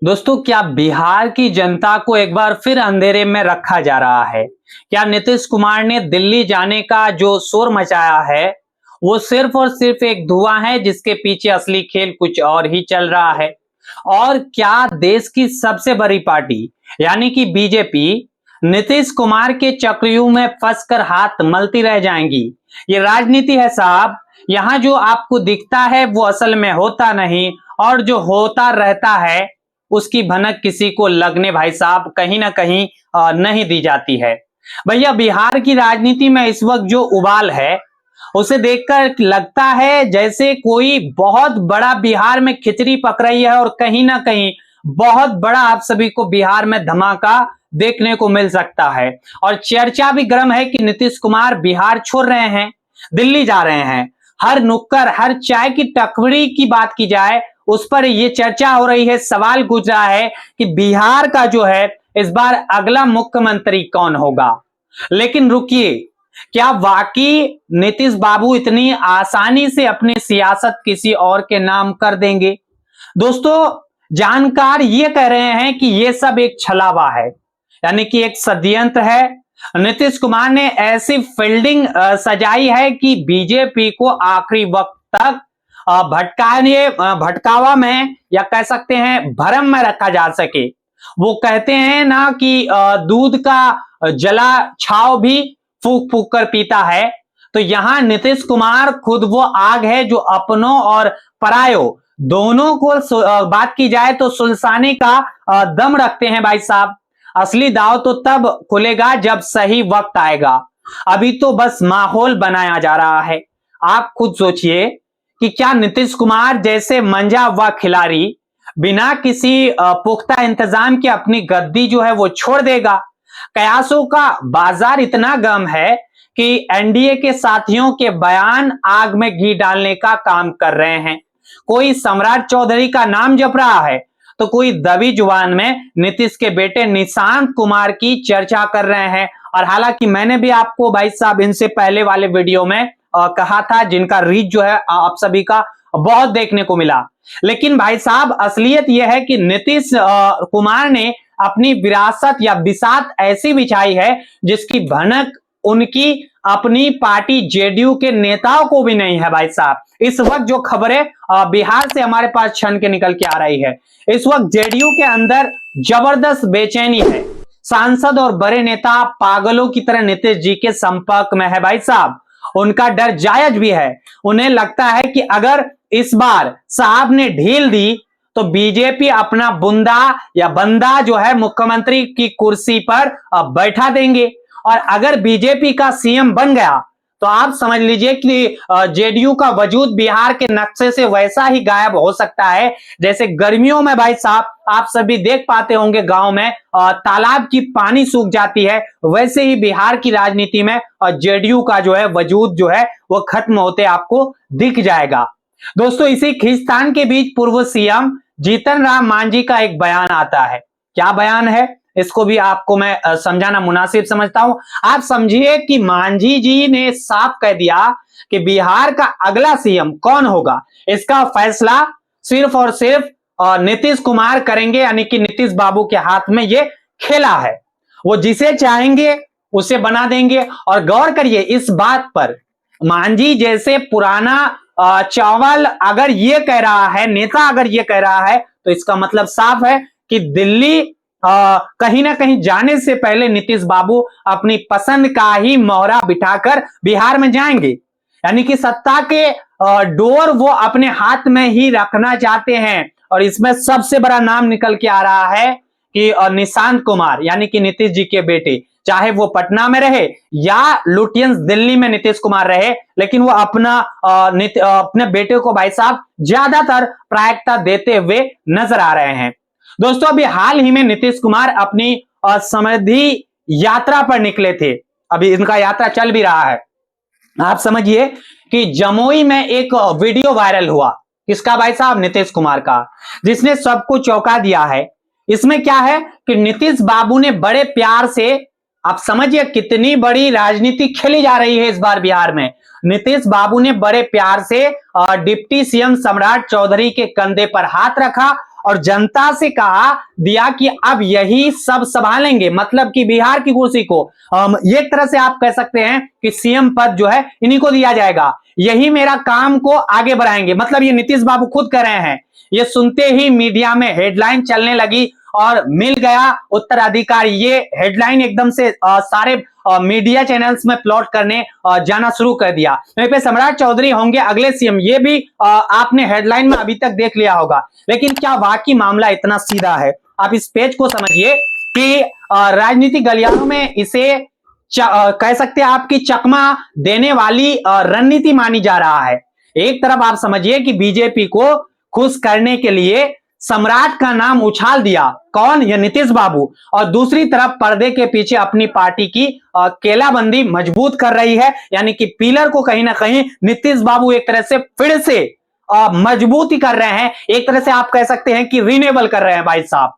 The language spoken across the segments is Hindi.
दोस्तों, क्या बिहार की जनता को एक बार फिर अंधेरे में रखा जा रहा है? क्या नीतीश कुमार ने दिल्ली जाने का जो शोर मचाया है, वो सिर्फ और सिर्फ एक धुआं है जिसके पीछे असली खेल कुछ और ही चल रहा है? और क्या देश की सबसे बड़ी पार्टी यानी कि बीजेपी नीतीश कुमार के चक्रव्यूह में फंसकर हाथ मलती रह जाएंगी? ये राजनीति है साहब। यहाँ जो आपको दिखता है वो असल में होता नहीं, और जो होता रहता है उसकी भनक किसी को लगने भाई साहब कहीं ना कहीं नहीं दी जाती है। भैया, बिहार की राजनीति में इस वक्त जो उबाल है उसे देखकर लगता है जैसे कोई बहुत बड़ा बिहार में खिचड़ी पक रही है, और कहीं ना कहीं बहुत बड़ा आप सभी को बिहार में धमाका देखने को मिल सकता है। और चर्चा भी गर्म है कि नीतीश कुमार बिहार छोड़ रहे हैं, दिल्ली जा रहे हैं। हर नुक्कड़, हर चाय की टकरी की बात की जाए उस पर यह चर्चा हो रही है, सवाल पूछ रहा है कि बिहार का जो है इस बार अगला मुख्यमंत्री कौन होगा। लेकिन रुकिए, क्या वाकई नीतीश बाबू इतनी आसानी से अपनी सियासत किसी और के नाम कर देंगे? दोस्तों, जानकार ये कह रहे हैं कि यह सब एक छलावा है, यानी कि एक षड्यंत्र है। नीतीश कुमार ने ऐसी फील्डिंग सजाई है कि बीजेपी को आखिरी वक्त तक भटकावा में, या कह सकते हैं भरम में रखा जा सके। वो कहते हैं ना कि दूध का जला छाव भी फूक फूक कर पीता है। तो यहां नीतीश कुमार खुद वो आग है जो अपनों और परायों दोनों को बात की जाए तो सुलसाने का दम रखते हैं भाई साहब। असली दाव तो तब खुलेगा जब सही वक्त आएगा। अभी तो बस माहौल बनाया जा रहा है। आप खुद सोचिए कि क्या नीतीश कुमार जैसे मंजा हुआ खिलाड़ी बिना किसी पुख्ता इंतजाम के अपनी गद्दी जो है वो छोड़ देगा? कयासों का बाजार इतना गर्म है कि एनडीए के साथियों के बयान आग में घी डालने का काम कर रहे हैं। कोई सम्राट चौधरी का नाम जप रहा है तो कोई दबी जुबान में नीतीश के बेटे निशांत कुमार की चर्चा कर रहे हैं। और हालांकि मैंने भी आपको भाई साहब इनसे पहले वाले वीडियो में कहा था, जिनका रीच जो है आप सभी का बहुत देखने को मिला। लेकिन भाई साहब, असलियत यह है कि नीतीश कुमार ने अपनी विरासत या बिसात ऐसी बिछाई है जिसकी भनक उनकी अपनी पार्टी जेडीयू के नेताओं को भी नहीं है भाई साहब। इस वक्त जो खबरें बिहार से हमारे पास छन के निकल के आ रही है, इस वक्त जेडीयू के अंदर जबरदस्त बेचैनी है। सांसद और बड़े नेता पागलों की तरह नीतीश जी के संपर्क में है भाई साहब। उनका डर जायज भी है। उन्हें लगता है कि अगर इस बार साहब ने ढील दी तो बीजेपी अपना बुंदा या बंदा जो है मुख्यमंत्री की कुर्सी पर बैठा देंगे। और अगर बीजेपी का सीएम बन गया तो आप समझ लीजिए कि जेडीयू का वजूद बिहार के नक्शे से वैसा ही गायब हो सकता है जैसे गर्मियों में भाई साहब आप सभी देख पाते होंगे गांव में तालाब की पानी सूख जाती है, वैसे ही बिहार की राजनीति में जेडीयू का जो है वजूद जो है वो खत्म होते आपको दिख जाएगा। दोस्तों, इसी खींचतान के बीच पूर्व सीएम जीतन राम मांझी का एक बयान आता है। क्या बयान है, इसको भी आपको मैं समझाना मुनासिब समझता हूं। आप समझिए कि मांझी जी ने साफ कह दिया कि बिहार का अगला सीएम कौन होगा इसका फैसला सिर्फ और सिर्फ नीतीश कुमार करेंगे, यानी कि नीतीश बाबू के हाथ में ये खेला है। वो जिसे चाहेंगे उसे बना देंगे। और गौर करिए इस बात पर, मांझी जैसे पुराना चावल अगर ये कह रहा है, नेता अगर ये कह रहा है, तो इसका मतलब साफ है कि दिल्ली कहीं ना कहीं जाने से पहले नीतीश बाबू अपनी पसंद का ही मोहरा बिठाकर बिहार में जाएंगे। यानी कि सत्ता के डोर वो अपने हाथ में ही रखना चाहते हैं। और इसमें सबसे बड़ा नाम निकल के आ रहा है कि निशांत कुमार, यानी कि नीतीश जी के बेटे, चाहे वो पटना में रहे या लुटियंस दिल्ली में नीतीश कुमार रहे, लेकिन वो अपने बेटे को भाई साहब ज्यादातर प्राथमिकता देते हुए नजर आ रहे हैं। दोस्तों, अभी हाल ही में नीतीश कुमार अपनी समृद्धि यात्रा पर निकले थे। अभी इनका यात्रा चल भी रहा है। आप समझिए कि जमुई में एक वीडियो वायरल हुआ, किसका भाई साहब? नीतीश कुमार का, जिसने सबको चौंका दिया है। इसमें क्या है कि नीतीश बाबू ने बड़े प्यार से, आप समझिए कितनी बड़ी राजनीति खेली जा रही है इस बार बिहार में। नीतीश बाबू ने बड़े प्यार से डिप्टी सीएम सम्राट चौधरी के कंधे पर हाथ रखा और जनता से कहा दिया कि अब यही सब संभालेंगे, मतलब कि बिहार की कुर्सी को एक तरह से आप कह सकते हैं कि सीएम पद जो है इन्हीं को दिया जाएगा, यही मेरा काम को आगे बढ़ाएंगे। मतलब ये नीतीश बाबू खुद कह रहे हैं। ये सुनते ही मीडिया में हेडलाइन चलने लगी और मिल गया उत्तराधिकारी। ये हेडलाइन एकदम से सारे मीडिया चैनल्स में प्लॉट करने जाना शुरू कर दिया। वहीं पे सम्राट चौधरी होंगे अगले सीएम, ये भी आपने हेडलाइन में अभी तक देख लिया होगा। लेकिन क्या वाकई मामला इतना सीधा है? आप इस पेज को समझिए कि राजनीतिक गलियारों में इसे कह सकते हैं आपकी चकमा देने वाली रणनीति मानी जा रहा है। एक तरफ आप समझिए कि बीजेपी को खुश करने के लिए सम्राट का नाम उछाल दिया, कौन? ये नीतीश बाबू, और दूसरी तरफ पर्दे के पीछे अपनी पार्टी की केलाबंदी मजबूत कर रही है, यानी कि पिलर को कहीं ना कहीं नीतीश बाबू एक तरह से फिर से मजबूती कर रहे हैं। एक तरह से आप कह सकते हैं कि रिन्यूएबल कर रहे हैं भाई साहब।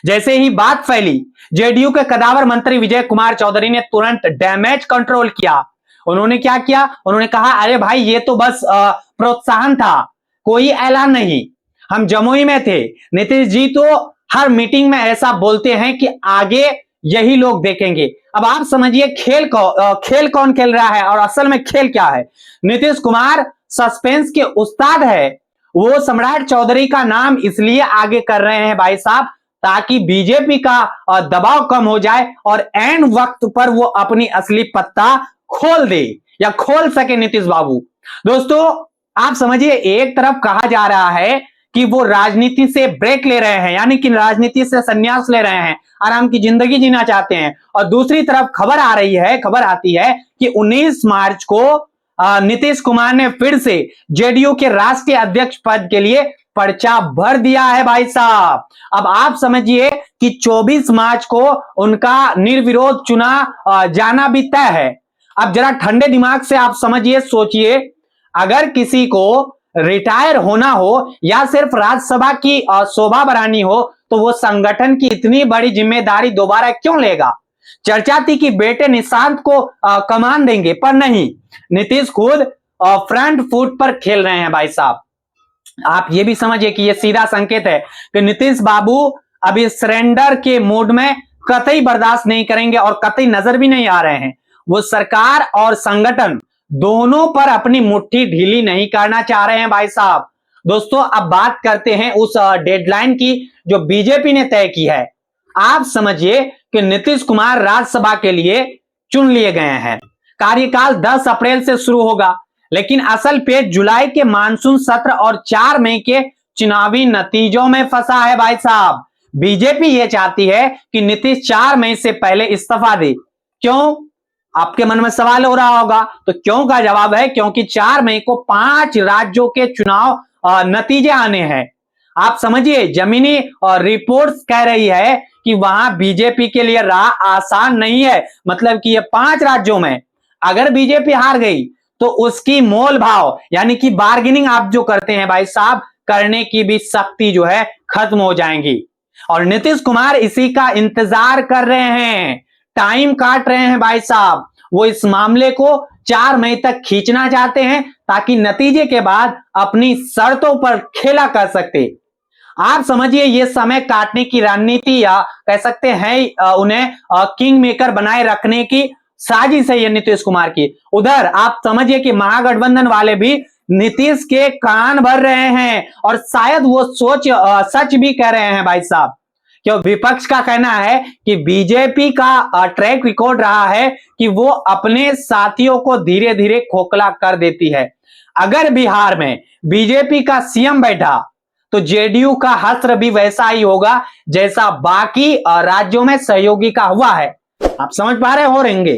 जैसे ही बात फैली, जेडीयू के कदावर मंत्री विजय कुमार चौधरी ने तुरंत डैमेज कंट्रोल किया। उन्होंने क्या किया? उन्होंने कहा अरे भाई ये तो बस प्रोत्साहन था, कोई ऐलान नहीं, हम जमुई में थे। नीतीश जी तो हर मीटिंग में ऐसा बोलते हैं कि आगे यही लोग देखेंगे। अब आप समझिए खेल कौन खेल रहा है और असल में खेल क्या है। नीतीश कुमार सस्पेंस के उस्ताद है। वो सम्राट चौधरी का नाम इसलिए आगे कर रहे हैं भाई साहब ताकि बीजेपी का दबाव कम हो जाए और एंड वक्त पर वो अपनी असली पत्ता खोल दे या खोल सके नीतीश बाबू। दोस्तों आप समझिए, एक तरफ कहा जा रहा है कि वो राजनीति से ब्रेक ले रहे हैं, यानी कि राजनीति से संन्यास ले रहे हैं, आराम की जिंदगी जीना चाहते हैं, और दूसरी तरफ खबर आती है कि 19 मार्च को नीतीश कुमार ने फिर से जेडीयू के राष्ट्रीय अध्यक्ष पद के लिए पर्चा भर दिया है भाई साहब। अब आप समझिए कि 24 मार्च को उनका निर्विरोध चुना जाना भी तय है। अब जरा ठंडे दिमाग से आप समझिए, सोचिए, अगर किसी को रिटायर होना हो या सिर्फ राज्यसभा की शोभा बढ़ानी हो तो वो संगठन की इतनी बड़ी जिम्मेदारी दोबारा क्यों लेगा? चर्चा थी कि बेटे निशांत को कमान देंगे, पर नहीं, नीतीश खुद फ्रंट फुट पर खेल रहे हैं भाई साहब। आप ये भी समझिए कि ये सीधा संकेत है कि नीतीश बाबू अभी सरेंडर के मूड में कतई बर्दाश्त नहीं करेंगे और कतई नजर भी नहीं आ रहे हैं। वो सरकार और संगठन दोनों पर अपनी मुट्ठी ढीली नहीं करना चाह रहे हैं भाई साहब। दोस्तों अब बात करते हैं उस डेडलाइन की जो बीजेपी ने तय की है। आप समझिए कि नीतीश कुमार राज्यसभा के लिए चुन लिए गए हैं। कार्यकाल 10 अप्रैल से शुरू होगा, लेकिन असल पेच जुलाई के मानसून सत्र और 4 मई के चुनावी नतीजों में फंसा है भाई साहब। बीजेपी यह चाहती है कि नीतीश 4 मई से पहले इस्तीफा दे। क्यों? आपके मन में सवाल हो रहा होगा, तो क्यों का जवाब है क्योंकि 4 मई को 5 राज्यों के चुनाव नतीजे आने हैं। आप समझिए, जमीनी रिपोर्ट्स कह रही है कि वहां बीजेपी के लिए राह आसान नहीं है। मतलब कि ये 5 राज्यों में अगर बीजेपी हार गई तो उसकी मोल भाव यानी कि बार्गेनिंग आप जो करते हैं भाई साहब, करने की भी शक्ति जो है खत्म हो जाएंगी। और नीतीश कुमार इसी का इंतजार कर रहे हैं, टाइम काट रहे हैं भाई साहब। वो इस मामले को 4 मई तक खींचना चाहते हैं ताकि नतीजे के बाद अपनी शर्तों पर खेला कर सकते। आप समझिए ये समय काटने की रणनीति या कह सकते हैं उन्हें किंग मेकर बनाए रखने की साजिश है ये नीतीश कुमार की। उधर आप समझिए कि महागठबंधन वाले भी नीतीश के कान भर रहे हैं और शायद वो सच भी कह रहे हैं भाई साहब। क्यों? विपक्ष का कहना है कि बीजेपी का ट्रैक रिकॉर्ड रहा है कि वो अपने साथियों को धीरे धीरे खोखला कर देती है। अगर बिहार में बीजेपी का सीएम बैठा तो जेडीयू का हश्र भी वैसा ही होगा जैसा बाकी राज्यों में सहयोगी का हुआ है। आप समझ पा रहे हो रहेंगे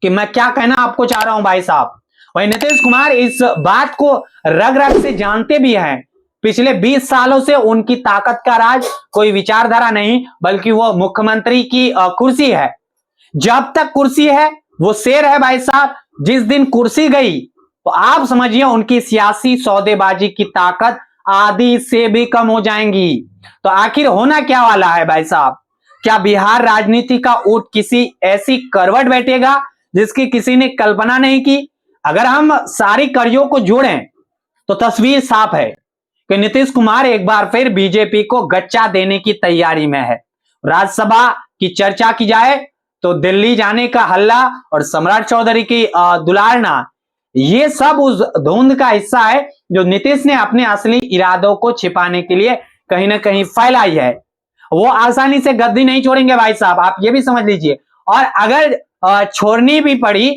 कि मैं क्या कहना आपको चाह रहा हूं भाई साहब। वही नीतीश कुमार इस बात को रग रग से जानते भी हैं। पिछले 20 सालों से उनकी ताकत का राज कोई विचारधारा नहीं बल्कि वो मुख्यमंत्री की कुर्सी है। जब तक कुर्सी है वो शेर है भाई साहब। जिस दिन कुर्सी गई तो आप समझिए उनकी सियासी सौदेबाजी की ताकत आधी से भी कम हो जाएंगी। तो आखिर होना क्या वाला है भाई साहब? क्या बिहार राजनीति का ऊंट किसी ऐसी करवट बैठेगा जिसकी किसी ने कल्पना नहीं की? अगर हम सारी कड़ियों को जोड़ें तो तस्वीर साफ है कि नीतीश कुमार एक बार फिर बीजेपी को गच्चा देने की तैयारी में है। राज्यसभा की चर्चा की जाए तो दिल्ली जाने का हल्ला और सम्राट चौधरी की दुलारना, ये सब उस धुंध का हिस्सा है जो नीतीश ने अपने असली इरादों को छिपाने के लिए कहीं ना कहीं फैलाई है। वो आसानी से गद्दी नहीं छोड़ेंगे भाई साहब, आप ये भी समझ लीजिए। और अगर छोड़नी भी पड़ी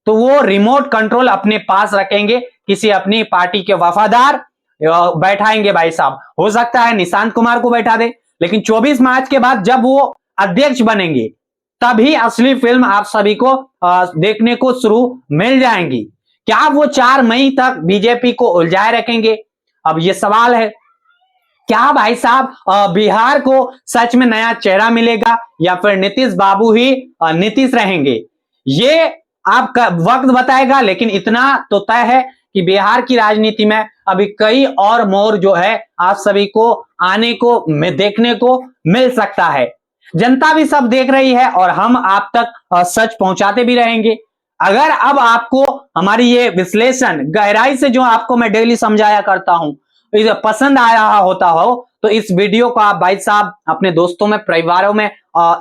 तो वो रिमोट कंट्रोल अपने पास रखेंगे, किसी अपनी पार्टी के वफादार बैठाएंगे भाई साहब। हो सकता है निशांत कुमार को बैठा दे, लेकिन 24 मार्च के बाद जब वो अध्यक्ष बनेंगे तभी असली फिल्म आप सभी को देखने को शुरू मिल जाएंगी। क्या वो 4 मई तक बीजेपी को उलझाए रखेंगे? अब ये सवाल है। क्या भाई साहब बिहार को सच में नया चेहरा मिलेगा या फिर नीतीश बाबू ही नीतीश रहेंगे? ये आपका वक्त बताएगा, लेकिन इतना तो तय है कि बिहार की राजनीति में अभी कई और मोड़ जो है आप सभी को आने को देखने को मिल सकता है। जनता भी सब देख रही है और हम आप तक सच पहुंचाते भी रहेंगे। अगर अब आपको हमारी ये विश्लेषण गहराई से जो आपको मैं डेली समझाया करता हूं पसंद आ रहा होता हो तो इस वीडियो को आप भाई साहब अपने दोस्तों में, परिवारों में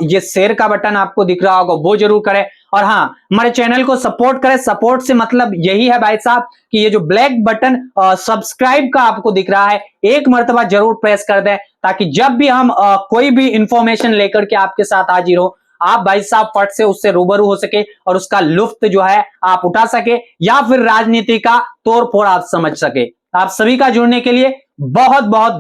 ये शेयर का बटन आपको दिख रहा होगा वो जरूर करें। और हाँ, हमारे चैनल को सपोर्ट करें। सपोर्ट से मतलब यही है भाई साहब कि ये जो ब्लैक बटन सब्सक्राइब का आपको दिख रहा है, एक मर्तबा जरूर प्रेस कर दें, ताकि जब भी हम कोई भी इंफॉर्मेशन लेकर के आपके साथ हाजिर हो, आप भाई साहब फट से उससे रूबरू हो सके और उसका लुफ्त जो है आप उठा सके, या फिर राजनीति का तोड़ फोड़ आप समझ सके। आप सभी का जुड़ने के लिए बहुत बहुत